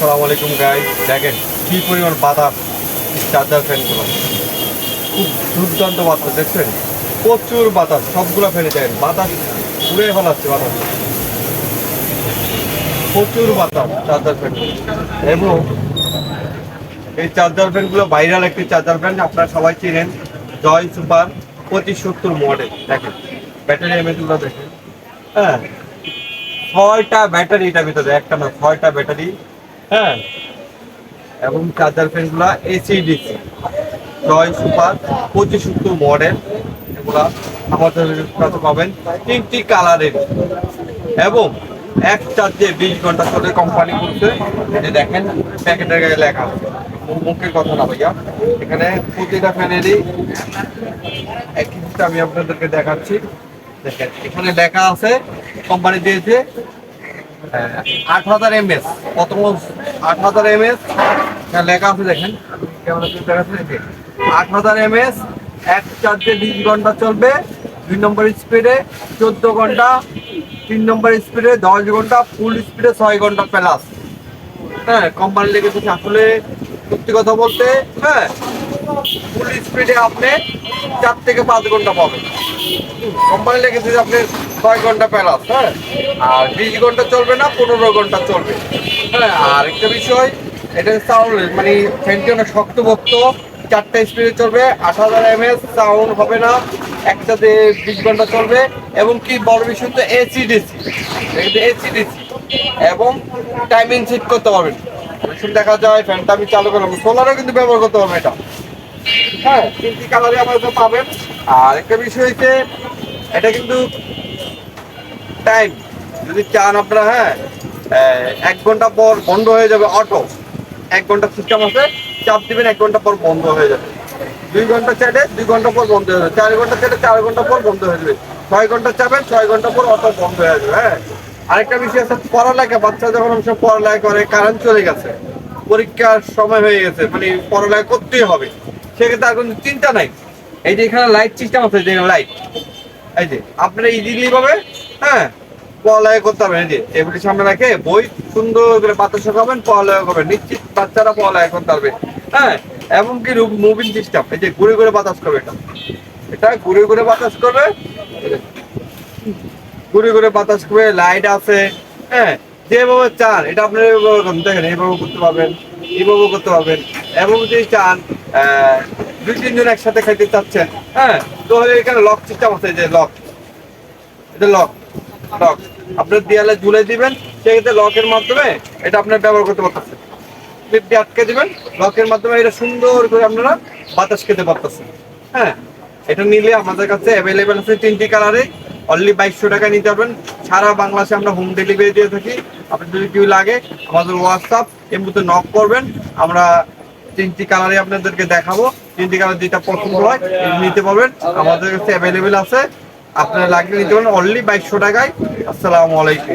আসসালামু আলাইকুম গাইস, দেখেন কি পরিমাণ বাতাস চার্জার ফ্যানগুলো, খুব দুর্দান্ত বাতাস দেখছেন, প্রচুর বাতাস, সবগুলো ফেলে দেন, বাতাস উড়ে ফেলাচ্ছে, বাতাস প্রচুর বাতাস চার্জার ফ্যান। এবং এই চার্জার ফ্যানগুলো ভাইরাল একটি চার্জার ফ্যান, আপনারা সবাই চিনেন, জয় সুপার 2570 মডেল। দেখেন ব্যাটারি এমএচগুলো দেখেন, হ্যাঁ 6টা ব্যাটারি, এটার ভিতরে একটা না 6টা ব্যাটারি, হ্যাঁ। এবং চার্জার ফ্যানগুলা এসি ডিসি জয় সুপার 2570 মডেল, এগুলা আমাদের কাছে পাবেন 3টি কালারের এবং এক চার্জে 20 ঘন্টা চলে কোম্পানি বলছে। এই যে দেখেন প্যাকেটের গায়ে লেখা আছে, মুখের কথা না ভাইয়া, এখানে প্রতিটা ফ্যানেরই এক কিছুটা আমি আপনাদেরকে দেখাচ্ছি। দেখেন এখানে লেখা আছে, কোম্পানি দিয়েছে 8000 mAh, প্রথম 8000 mAh লেখা আছে, দেখেন কেমন দেখাচ্ছে, 8000 mAh, এক চার্জে 20 ঘন্টা চলবে, 2 নম্বর স্পিডে 14 ঘন্টা, 3 নম্বর স্পিডে 10 ঘন্টা, ফুল স্পিডে 6 ঘন্টা প্লাস। হ্যাঁ, কোম্পানি লেগেছে আসলে সত্যি কথা বলতে, হ্যাঁ ফুল স্পিডে আপনি 4 থেকে 5 ঘন্টা পাবেন, কোম্পানি লেগেছে যে আপনি 6 ঘন্টা প্লাস, হ্যাঁ। আর 20 ঘন্টা চলবে না, 15 ঘন্টা চলবে, হ্যাঁ। আর একটা বিষয়, এটা সাউন্ড মানে ফ্যানটি অনেক শক্তভক্ত, 4টা স্পিডে চলবে, 8000 mAh, সাউন্ড হবে না, একসাথে 20 ঘন্টা চলবে। এবং কি বড় বিষয় তো এসিডিসি, এসিডিসি এবং টাইমিং সেট করতে পারবেন। দেখা যায় ফ্যানটা আমি চালু করলাম, সোলারও কিন্তু ব্যবহার করতে পারবেন এটা, হ্যাঁ 3টি কালারে আমাদের পাবেন। আর একটা বিষয় হচ্ছে এটা কিন্তু টাইম যদি চান আপনারা, হ্যাঁ 1 ঘন্টা পর বন্ধ হয়ে যাবে অটো, 1 ঘন্টা সিস্টেম আছে, চাপ দিবেন 1 ঘন্টা পর বন্ধ হয়ে যাবে, 2 ঘন্টা চাইলে 2 ঘন্টা পর বন্ধ হয়ে যাবে, 4 ঘন্টা চাইলে 4 ঘন্টা পর বন্ধ হয়ে যাবে, 6 ঘন্টা চাবেন 6 ঘন্টা পর অটো বন্ধ হয়ে যাবে, হ্যাঁ। আরেকটা বিষয় আছে, পড়ালেখা, বাচ্চা যখন সব পড়ালেখা করে, কারেন্ট চলে গেছে, পরীক্ষার সময় হয়ে গেছে, মানে পড়ালেখা করতেই হবে, সেক্ষেত্রে আর কোনো চিন্তা নাই। এই যে এখানে লাইট সিস্টেম আছে, যে লাইট, এই যে আপনারা ইজিলি ভাবে, হ্যাঁ পড়ালেখা করতে হবে। এই যে টেবিলের সামনে রাখে বই সুন্দর করে বাতাস খাবেন, পড়ালেখা করবেন, নিশ্চিত বাচ্চারা পড়ালেখা করতে পারবে, হ্যাঁ। এবং কি মুভিং সিস্টেম, এই যে ঘুরে ঘুরে বাতাস করবে, এটা ঘুরে ঘুরে বাতাস করবে, ঘুরে ঘুরে বাতাস করবে, লাইট আছে, হ্যাঁ। যেভাবে চান এটা আপনারা দেখেন, এইভাবে করতে পারবেন, এইভাবে করতে পারবেন। এবং যদি চান 2-3 জন একসাথে খাইতে চাচ্ছেন, হ্যাঁ, তো এখানে লক সিস্টেম আছে, যে লক, এটা লক, লক আপনার দেয়ালে ঝুলে দিবেন, সেক্ষেত্রে লকের মাধ্যমে এটা আপনার ব্যবহার করতে পারতেছেন, ক্লিপ দিয়ে আটকে দিবেন, লকের মাধ্যমে এটা সুন্দর করে আপনারা বাতাস খেতে পারতেছেন, হ্যাঁ। এটা নিলে আমাদের কাছে অ্যাভেলেবেল আছে 3টি কালারে, অনলি 2200 টাকা নিতে পারবেন। সারা বাংলাদেশে আমরা হোম ডেলিভারি দিয়ে থাকি। আপনার যদি কেউ লাগে আমাদের হোয়াটসঅ্যাপ এর মধ্যে নক করবেন, আমরা 3টি কালারে আপনাদেরকে দেখাবো, 3টি কালার যেটা পছন্দ হয় নিতে পারবেন, আমাদের কাছে অ্যাভেলেবেল আছে, আপনারা লাগলে নিতে পারেন অনলি 2200 টাকায়। আসসালামু আলাইকুম।